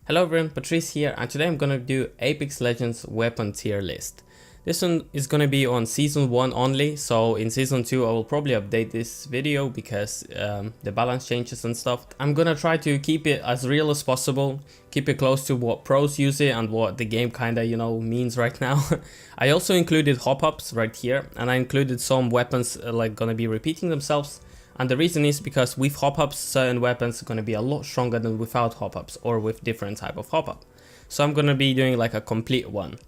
Hello everyone, Patrice here, and today I'm gonna do Apex Legends weapon tier list. This one is gonna be on season 1 only, so in season 2 I will probably update this video because the balance changes and stuff. I'm gonna try to keep it as real as possible, keep it close to what pros use it and what the game kinda, means right now. I also included hop-ups right here, and I included some weapons like gonna be repeating themselves. And the reason is because with hop-ups, certain weapons are going to be a lot stronger than without hop-ups or with different type of hop-up. So I'm going to be doing like a complete one.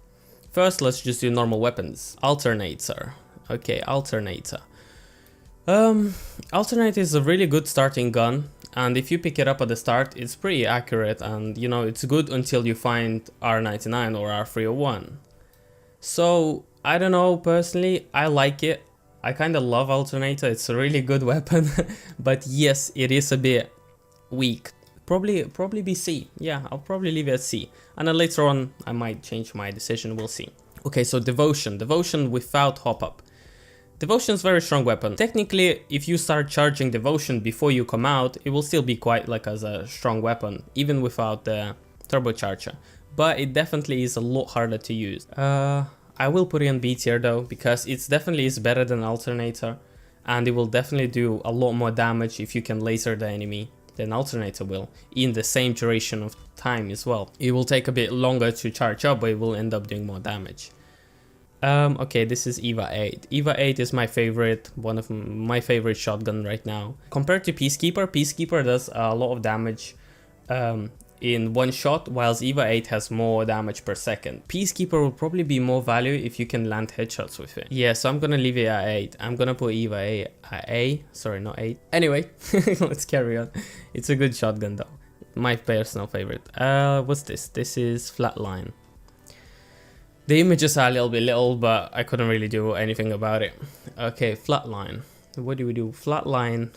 First, let's just do normal weapons. Alternator. Okay, Alternator. Alternator is a really good starting gun. And if you pick it up at the start, it's pretty accurate. And, it's good until you find R99 or R301. So, I don't know, personally, I like it. I kind of love Alternator, it's a really good weapon, but yes, it is a bit weak. Probably be C. Yeah, I'll probably leave it at C. And then later on, I might change my decision, we'll see. Okay, so Devotion without hop-up. Devotion is a very strong weapon. Technically, if you start charging Devotion before you come out, it will still be quite like as a strong weapon, even without the turbocharger. But it definitely is a lot harder to use. I will put it in B tier though, because it's definitely is better than Alternator, and it will definitely do a lot more damage if you can laser the enemy than Alternator will, in the same duration of time as well. It will take a bit longer to charge up, but it will end up doing more damage. Okay, this is EVA 8. EVA 8 is my favorite, one of my favorite shotgun right now. Compared to Peacekeeper, Peacekeeper does a lot of damage in one shot, whilst EVA 8 has more damage per second. Peacekeeper will probably be more value if you can land headshots with it. Yeah, so I'm gonna leave it at 8. I'm gonna put EVA 8 at A. Sorry, not 8. Anyway, let's carry on. It's a good shotgun though. My personal favorite. What's this? This is Flatline. The images are a little bit little, but I couldn't really do anything about it. Okay, Flatline. What do we do? Flatline.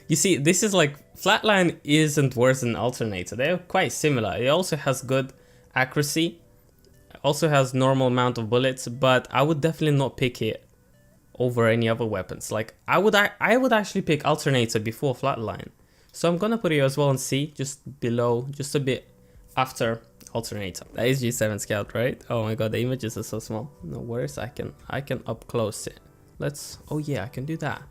You see, this is like, Flatline isn't worse than Alternator. They're quite similar. It also has good accuracy, also has normal amount of bullets, but I would definitely not pick it over any other weapons. Like, I would actually pick Alternator before Flatline. So I'm gonna put it as well in C, just below, just a bit after Alternator. That is G7 Scout, right? Oh my god, the images are so small. No worries, I can up close it. Oh yeah, I can do that.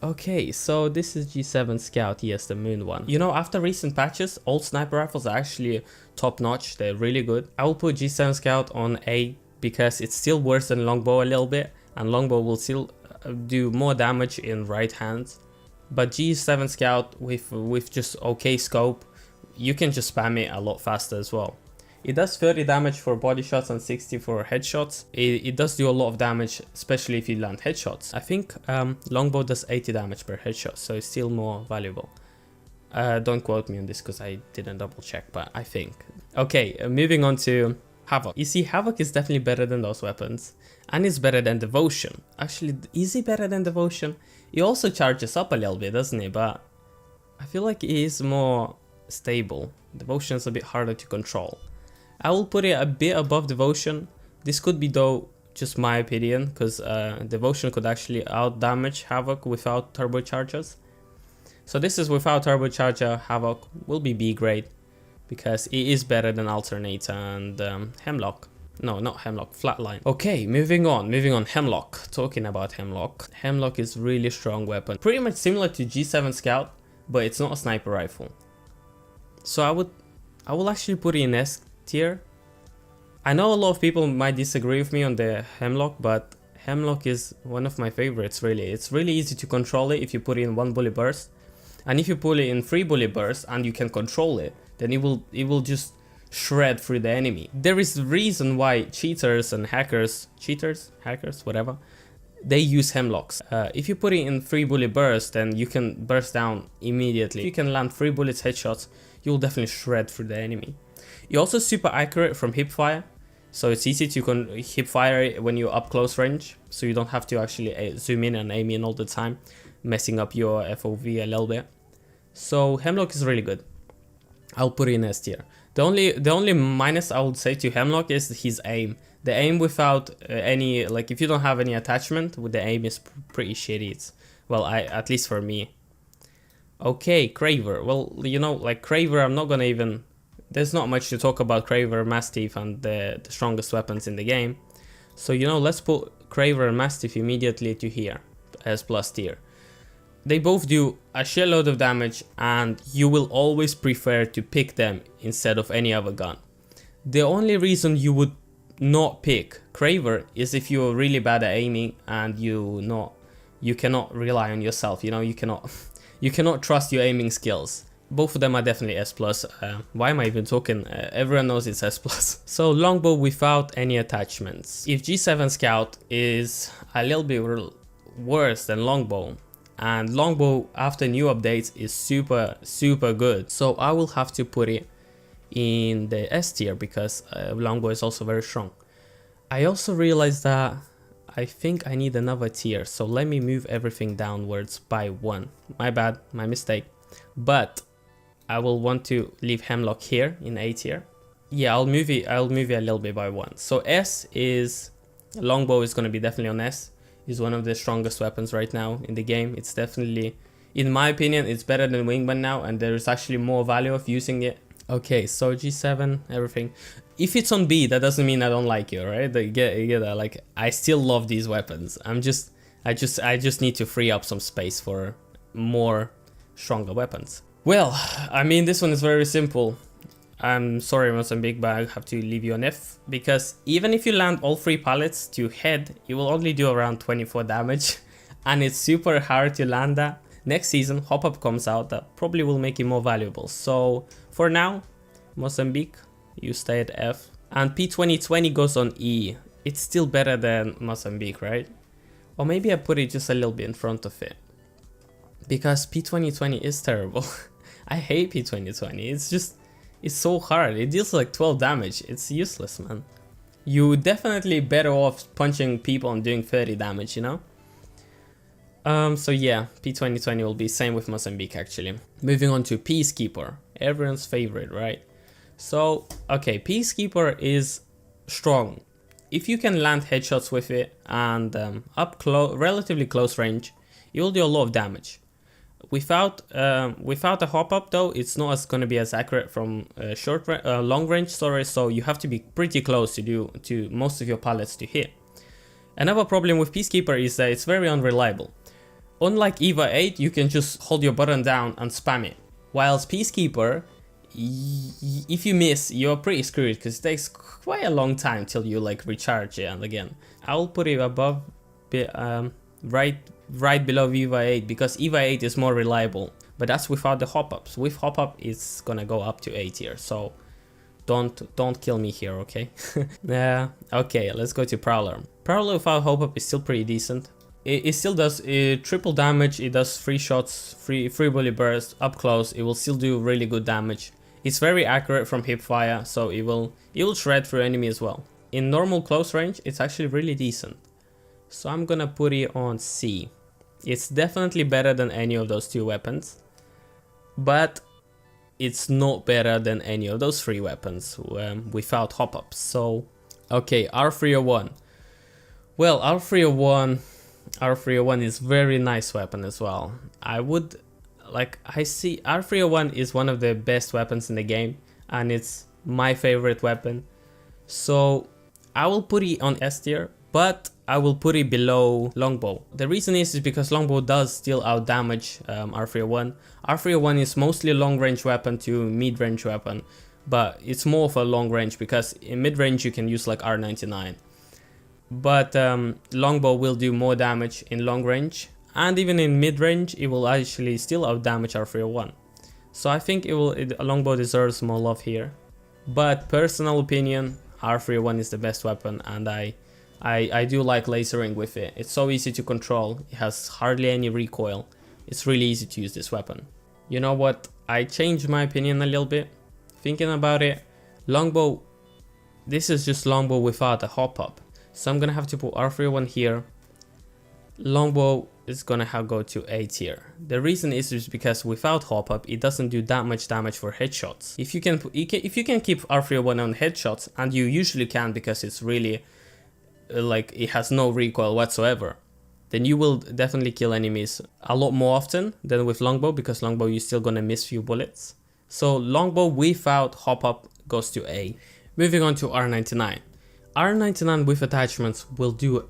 Okay, so this is G7 Scout, yes, the moon one. After recent patches, all sniper rifles are actually top notch, they're really good. I will put G7 Scout on A because it's still worse than Longbow a little bit, and Longbow will still do more damage in right hands. But G7 Scout with just okay scope, you can just spam it a lot faster as well. It does 30 damage for body shots and 60 for headshots. It does do a lot of damage, especially if you land headshots. I think Longbow does 80 damage per headshot, so it's still more valuable. Don't quote me on this because I didn't double check, but I think. Okay, moving on to Havoc. You see, Havoc is definitely better than those weapons, and it's better than Devotion. Actually, is he better than Devotion? He also charges up a little bit, doesn't he? But I feel like he is more stable. Devotion is a bit harder to control. I will put it a bit above Devotion. This could be though just my opinion, because Devotion could actually out damage Havoc without turbochargers. So this is without turbocharger. Havoc will be B grade because it is better than Alternator and Hemlok. No, not Hemlok, Flatline. Okay, moving on, Hemlok. Talking about Hemlok. Hemlok is really strong weapon. Pretty much similar to G7 Scout, but it's not a sniper rifle. So I will actually put it in S tier. I know a lot of people might disagree with me on the Hemlok, but Hemlok is one of my favorites really. It's really easy to control it if you put it in 1 bullet burst. And if you put it in 3 bullet bursts and you can control it, then it will just shred through the enemy. There is a reason why cheaters and hackers, whatever, they use Hemloks. If you put it in 3 bullet bursts, then you can burst down immediately. If you can land 3 bullets headshots, you'll definitely shred through the enemy. You're also super accurate from hipfire, so it's easy to hipfire when you're up close range, so you don't have to actually zoom in and aim in all the time, messing up your FOV a little bit. So Hemlok is really good. I'll put it in S tier. The only minus I would say to Hemlok is his aim. The aim without any, like, if you don't have any attachment, with the aim is pretty shitty. It's, well, at least for me. Okay, Kraber. Well, you know, like Kraber, I'm not gonna even... There's not much to talk about Kraber Mastiff and the strongest weapons in the game. So, you know, let's put Kraber and Mastiff immediately to here, as plus tier. They both do a shitload of damage, and you will always prefer to pick them instead of any other gun. The only reason you would not pick Kraber is if you're really bad at aiming and you cannot rely on yourself. You know, you cannot trust your aiming skills. Both of them are definitely S+. Why am I even talking? Everyone knows it's S+. So Longbow without any attachments. If G7 Scout is a little bit worse than Longbow, and Longbow after new updates is super good, so I will have to put it in the S tier because Longbow is also very strong. I also realized that I think I need another tier, so let me move everything downwards by 1. My bad, my mistake. But I will want to leave Hemlok here in A tier. Yeah, I'll move it a little bit by 1. So S is... Longbow is going to be definitely on S. It's one of the strongest weapons right now in the game. It's definitely, in my opinion, it's better than Wingman now, and there is actually more value of using it. Okay, so G7, everything. If it's on B, that doesn't mean I don't like it, right? You get that. Like, I still love these weapons. I just need to free up some space for more stronger weapons. Well, I mean, this one is very simple. I'm sorry, Mozambique, but I have to leave you on F, because even if you land all 3 pallets to head, you will only do around 24 damage, and it's super hard to land that. Next season, hop-up comes out that probably will make it more valuable. So for now, Mozambique, you stay at F, and P2020 goes on E. It's still better than Mozambique, right? Or maybe I put it just a little bit in front of it, because P2020 is terrible. I hate P2020. It's so hard. It deals like 12 damage. It's useless, man. You definitely better off punching people and doing 30 damage, you know? So yeah, P2020 will be same with Mozambique actually. Moving on to Peacekeeper, everyone's favorite, right? So, okay, Peacekeeper is strong. If you can land headshots with it and relatively close range, it will do a lot of damage. Without a hop-up though, it's not as gonna be as accurate from long range, sorry, so you have to be pretty close to most of your pallets to hit. Another problem with Peacekeeper is that it's very unreliable. Unlike EVA 8, you can just hold your button down and spam it. Whilst Peacekeeper, if you miss, you're pretty screwed because it takes quite a long time till you like recharge it. And again, I'll put it above, right below EVA 8 because EVA 8 is more reliable. But that's without the hop-ups. With hop-up, it's gonna go up to A tier. So don't kill me here, okay? Okay, let's go to Prowler. Prowler without hop-up is still pretty decent. It still does triple damage. It does 3 shots, free bullet burst up close. It will still do really good damage. It's very accurate from hip fire, so it will shred through enemy as well. In normal close range, it's actually really decent. So I'm gonna put it on C. It's definitely better than any of those 2 weapons, but it's not better than any of those 3 weapons without hop-ups. So, okay, R301. Well, R301 is very nice weapon as well. I see R301 is one of the best weapons in the game, and it's my favorite weapon. So I will put it on S tier, but I will put it below Longbow. The reason is because Longbow does still out damage R301. R301 is mostly a long range weapon to mid range weapon, but it's more of a long range because in mid range you can use like R99. But Longbow will do more damage in long range, and even in mid range it will actually still out damage R301. So I think Longbow deserves more love here. But personal opinion, R301 is the best weapon, and I do like lasering with it. It's so easy to control. It has hardly any recoil. It's really easy to use this weapon. You know what? I changed my opinion a little bit. Thinking about it, Longbow, this is just Longbow without a hop-up. So I'm gonna have to put R301 here. Longbow is gonna go to A tier. The reason is just because without hop-up, it doesn't do that much damage for headshots. If you can keep R301 on headshots, and you usually can because it's really like it has no recoil whatsoever, then you will definitely kill enemies a lot more often than with Longbow, because Longbow you're still gonna miss few bullets. So Longbow without hop up goes to A. Moving on to R99. R99 with attachments will do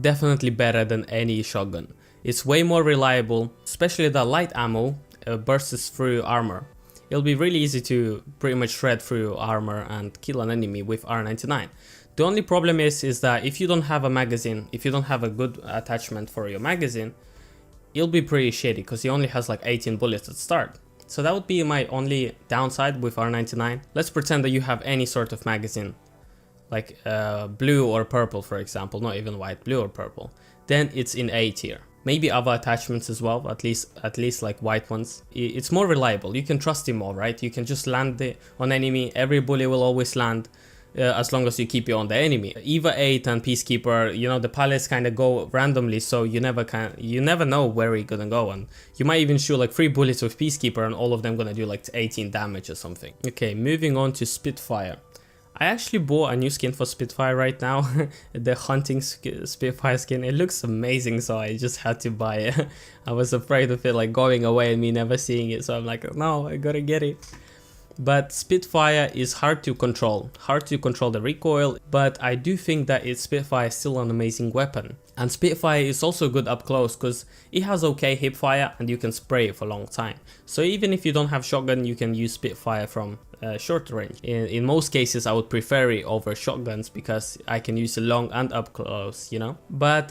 definitely better than any shotgun. It's way more reliable, especially the light ammo bursts through armor. It'll be really easy to pretty much shred through armor and kill an enemy with R99. The only problem is that if you don't have a magazine, if you don't have a good attachment for your magazine, it'll be pretty shitty because it only has like 18 bullets at start. So that would be my only downside with R99. Let's pretend that you have any sort of magazine, like blue or purple for example, not even white, blue or purple. Then it's in A tier. Maybe other attachments as well, at least like white ones. It's more reliable, you can trust it more, right? You can just land it on enemy, every bullet will always land. As long as you keep it on the enemy. Eva 8 and Peacekeeper, you know, the pallets kind of go randomly, so you never know where you're gonna go, and you might even shoot like 3 bullets with Peacekeeper and all of them gonna do like 18 damage or something. Okay, moving on to Spitfire. I actually bought a new skin for Spitfire right now, the hunting Spitfire skin. It looks amazing, so I just had to buy it. I was afraid of it like going away and me never seeing it, so I'm like, no, I gotta get it. But Spitfire is hard to control the recoil, but I do think that Spitfire is still an amazing weapon. And Spitfire is also good up close because it has okay hip fire and you can spray it for a long time. So even if you don't have shotgun, you can use Spitfire from short range. In most cases I would prefer it over shotguns because I can use it long and up close, you know. But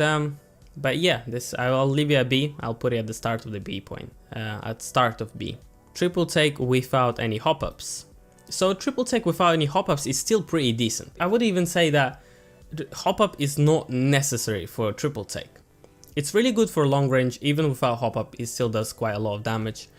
yeah, I'll leave it at B. I'll put it at the start of the B point, at start of B. Triple take without any hop-ups. So triple take without any hop-ups is still pretty decent. I would even say that hop-up is not necessary for a triple take. It's really good for long range. Even without hop-up it still does quite a lot of damage.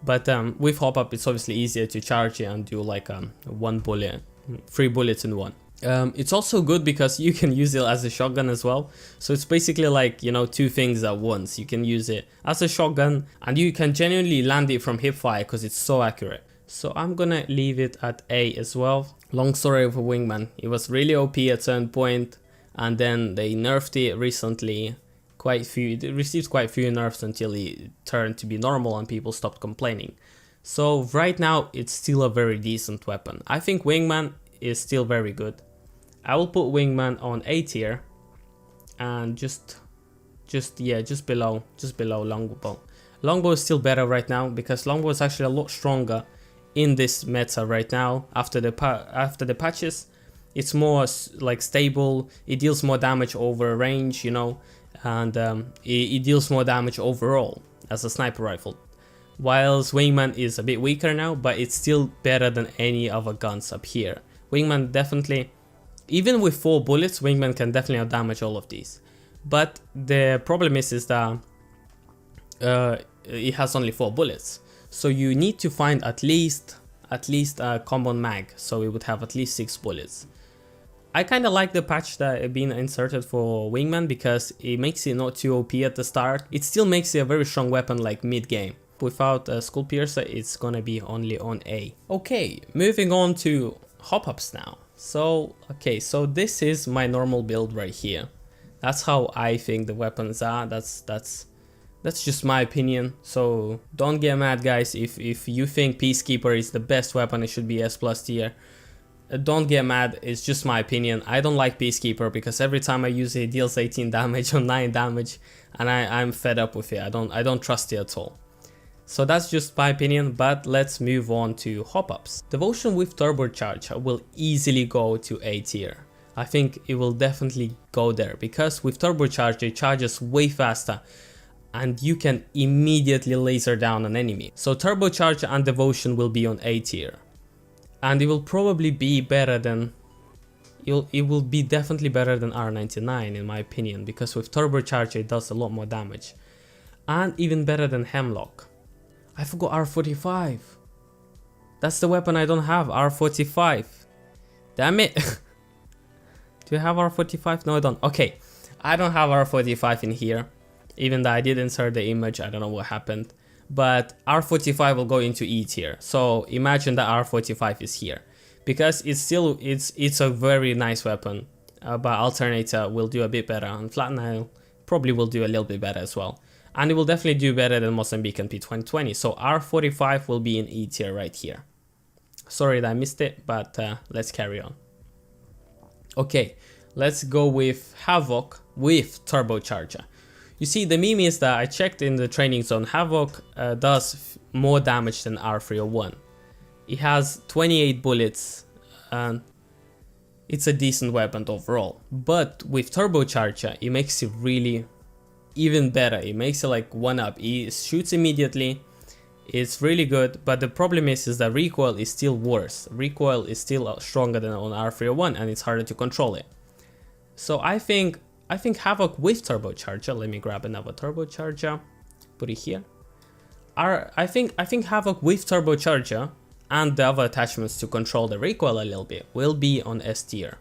But with hop-up it's obviously easier to charge it and do like 1 bullet, 3 bullets in one. It's also good because you can use it as a shotgun as well. So it's basically like, you know, 2 things at once. You can use it as a shotgun and you can genuinely land it from hip fire because it's so accurate. So I'm gonna leave it at A as well. Long story of a Wingman. It was really OP at a certain point and then they nerfed it recently. It received quite a few nerfs until it turned to be normal and people stopped complaining. So right now it's still a very decent weapon. I think Wingman is still very good. I will put Wingman on A tier and just below Longbow. Longbow is still better right now because Longbow is actually a lot stronger in this meta right now. After the patches, it's more like stable. It deals more damage over range, you know, and it deals more damage overall as a sniper rifle. Whilst Wingman is a bit weaker now, but it's still better than any other guns up here. Wingman definitely, even with 4 bullets, Wingman can definitely outdamage all of these. But the problem is that it has only 4 bullets. So you need to find at least a common mag, so it would have at least 6 bullets. I kind of like the patch that has been inserted for Wingman because it makes it not too OP at the start. It still makes it a very strong weapon like mid-game. Without a Skull Piercer, it's gonna be only on A. Okay, moving on to hop-ups now. So this is my normal build right here. That's how I think the weapons are. That's just my opinion. So don't get mad, guys, if you think Peacekeeper is the best weapon, it should be S+ tier. Don't get mad, it's just my opinion. I don't like Peacekeeper because every time I use it, it deals 18 damage or 9 damage, and I'm fed up with it. I don't trust it at all. So that's just my opinion, but let's move on to hop-ups. Devotion with turbocharge will easily go to A tier. I think it will definitely go there because with turbocharge it charges way faster and you can immediately laser down an enemy. So turbocharge and devotion will be on A tier. And it will probably be better than, it will be definitely better than R99 in my opinion, because with turbocharge it does a lot more damage. And even better than Hemlok. I forgot R45. That's the weapon I don't have, R45. Damn it. Do I have R45? No, I don't. Okay, I don't have R45 in here. Even though I did insert the image, I don't know what happened. But R45 will go into E tier. So imagine that R45 is here. Because it's a very nice weapon. But Alternator will do a bit better. And Flatline probably will do a little bit better as well. And it will definitely do better than Mozambique and P2020. So R45 will be in E tier right here. Sorry that I missed it, but let's carry on. Okay, let's go with Havoc with turbocharger. You see, the meme is that I checked in the training zone. Havoc does more damage than R301. It has 28 bullets and it's a decent weapon overall. But with turbocharger, it makes it really even better. It makes it like 1-up. It shoots immediately. It's really good, but the problem is that recoil is still worse. Recoil is still stronger than on R301 and it's harder to control it. So I think Havoc with turbocharger, let me grab another turbocharger, put it here. I think Havoc with turbocharger and the other attachments to control the recoil a little bit will be on S tier.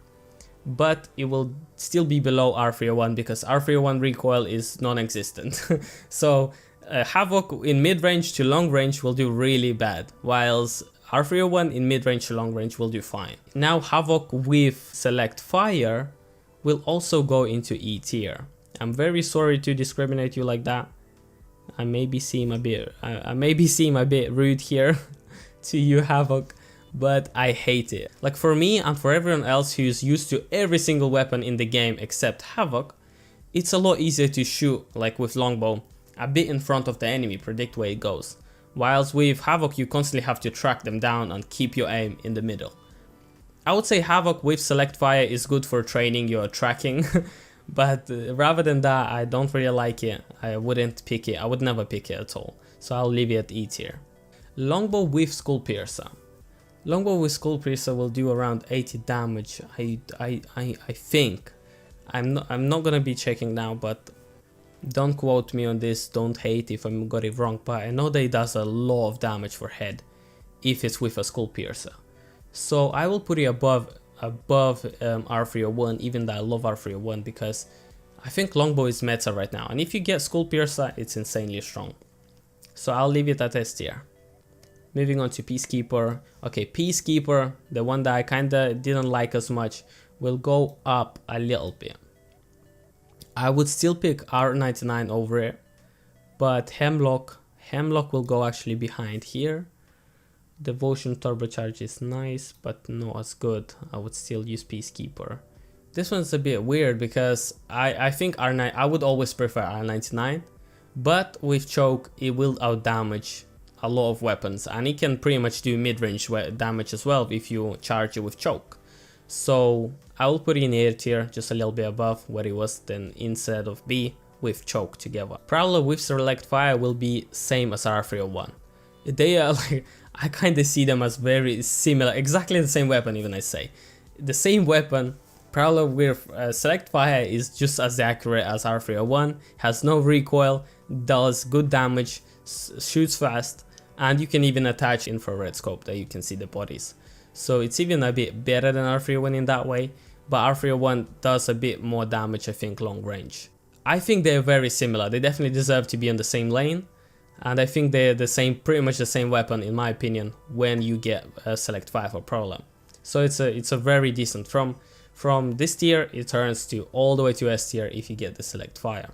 But it will still be below R301 because R301 recoil is non-existent. So Havoc in mid-range to long-range will do really bad, whilst R301 in mid-range to long-range will do fine. Now Havoc with select fire will also go into E tier. I'm very sorry to discriminate you like that. I maybe seem a bit rude here to you, Havoc, but I hate it. Like for me and for everyone else who's used to every single weapon in the game except Havoc, it's a lot easier to shoot, like with Longbow, a bit in front of the enemy, predict where it goes. Whilst with Havoc you constantly have to track them down and keep your aim in the middle. I would say Havoc with select fire is good for training your tracking, but rather than that I don't really like it. I wouldn't pick it, I would never pick it at all. So I'll leave it at E tier. Longbow with skull piercer. Longbow with skull piercer will do around 80 damage. I think. I'm not gonna be checking now, but don't quote me on this, don't hate if I got it wrong, but I know that it does a lot of damage for head if it's with a skull piercer. So I will put it above R301, even though I love R301, because I think Longbow is meta right now, and if you get skull piercer, it's insanely strong. So I'll leave it at S tier. Moving on to Peacekeeper. Okay, Peacekeeper, the one that I kinda didn't like as much, will go up a little bit. I would still pick R99 over it, but Hemlok will go actually behind here. Devotion turbocharge is nice, but not as good. I would still use Peacekeeper. This one's a bit weird because I think R9, I would always prefer R99, but with choke it will outdamage a lot of weapons, and it can pretty much do mid-range damage as well if you charge it with choke. So I will put it in A tier, just a little bit above where it was then instead of B with choke together. Prowler with select fire will be same as R301. They are like, I kind of see them as very similar, exactly the same weapon even I say. The same weapon, Prowler with select fire is just as accurate as R301, has no recoil, does good damage, shoots fast, and you can even attach infrared scope that you can see the bodies. So it's even a bit better than R301 in that way, but R301 does a bit more damage, I think, long range. I think they're very similar, they definitely deserve to be on the same lane, and I think they're the same, pretty much the same weapon in my opinion when you get select fire for Prowler. So it's a very decent, from this tier it turns to all the way to S tier if you get the select fire.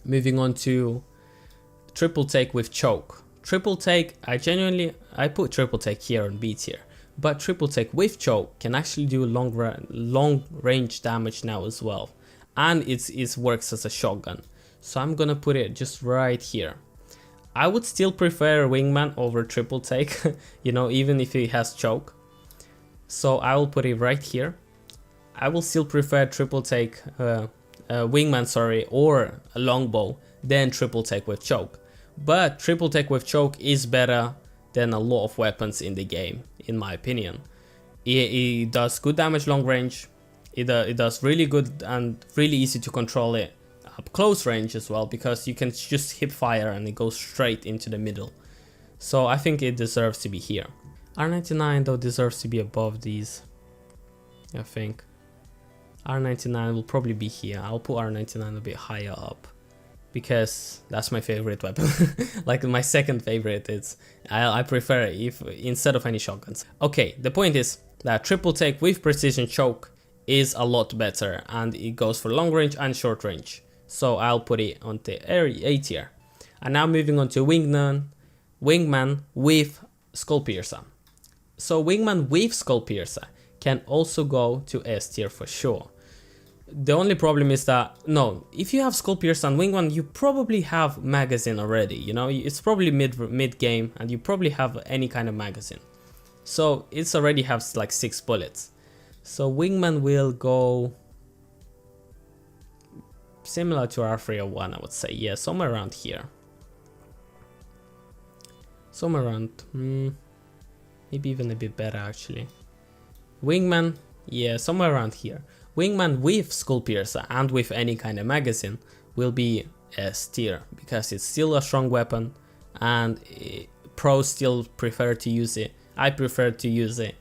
Moving on to triple take with choke. Triple take, I put triple take here on B tier, but triple take with choke can actually do long range damage now as well, and it works as a shotgun. So I'm gonna put it just right here. I would still prefer Wingman over triple take, you know, even if it has choke. So I will put it right here. I will still prefer triple take, Wingman, sorry, or a Longbow than triple take with choke. But triple take with choke is better than a lot of weapons in the game, in my opinion. It does good damage long range, it does really good and really easy to control it up close range as well, because you can just hip fire and it goes straight into the middle. So I think it deserves to be here. R99 though deserves to be above these, I think. R99 will probably be here. I'll put R99 a bit higher up, because that's my favorite weapon. Like my second favorite, I prefer it if instead of any shotguns. Okay, the point is that triple take with precision choke is a lot better, and it goes for long range and short range. So I'll put it on the A tier. And now moving on to Wingman with Skull Piercer. So Wingman with Skull Piercer can also go to S tier for sure. The only problem is that, no, if you have Skull Piercer and Wingman, you probably have magazine already, you know, it's probably mid game and you probably have any kind of magazine. So it's already has like 6 bullets. So Wingman will go similar to our 301, I would say, yeah, somewhere around here. Somewhere around, maybe even a bit better actually. Wingman, yeah, somewhere around here. Wingman with Skull Piercer and with any kind of magazine will be S tier because it's still a strong weapon and pros still prefer to use it. I prefer to use it.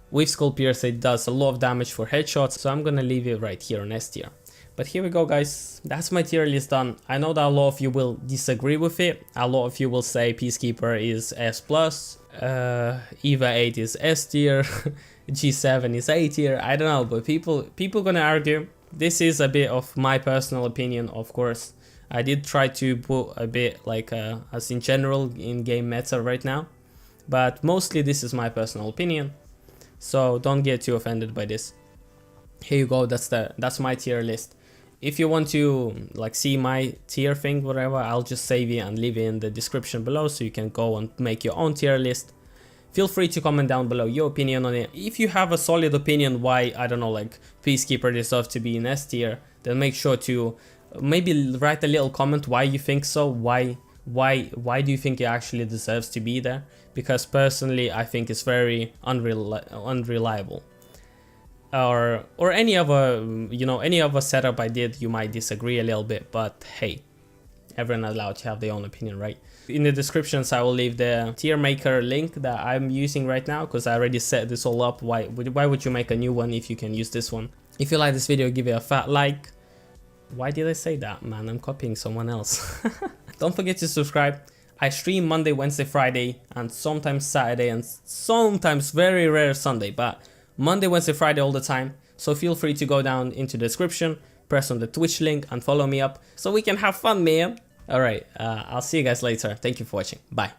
With Skull Piercer it does a lot of damage for headshots, so I'm gonna leave it right here on S tier. But here we go guys, that's my tier list done. I know that a lot of you will disagree with it. A lot of you will say Peacekeeper is S+, EVA 8 is S tier, G7 is A tier, I don't know, but people gonna argue. This is a bit of my personal opinion, of course. I did try to put a bit like as in general in game meta right now, but mostly this is my personal opinion, so don't get too offended by this. Here you go, that's my tier list. If you want to like see my tier thing, whatever, I'll just save it and leave it in the description below so you can go and make your own tier list. Feel free to comment down below your opinion on it. If you have a solid opinion why, I don't know, like Peacekeeper deserves to be in S tier, then make sure to maybe write a little comment why you think so, why do you think it actually deserves to be there? Because personally I think it's very unreliable. Or any other, you know, any other setup I did, you might disagree a little bit, but hey, everyone is allowed to have their own opinion, right? In the descriptions I will leave the tier maker link that I'm using right now, because I already set this all up. Why would you make a new one if you can use this one? If you like this video, give it a fat like. Why did I say that, man? I'm copying someone else. Don't forget to subscribe. I stream Monday, Wednesday, Friday, and sometimes Saturday, and sometimes very rare Sunday, but Monday, Wednesday, Friday all the time. So feel free to go down into the description, press on the Twitch link and follow me up so we can have fun, man. Alright, I'll see you guys later. Thank you for watching. Bye.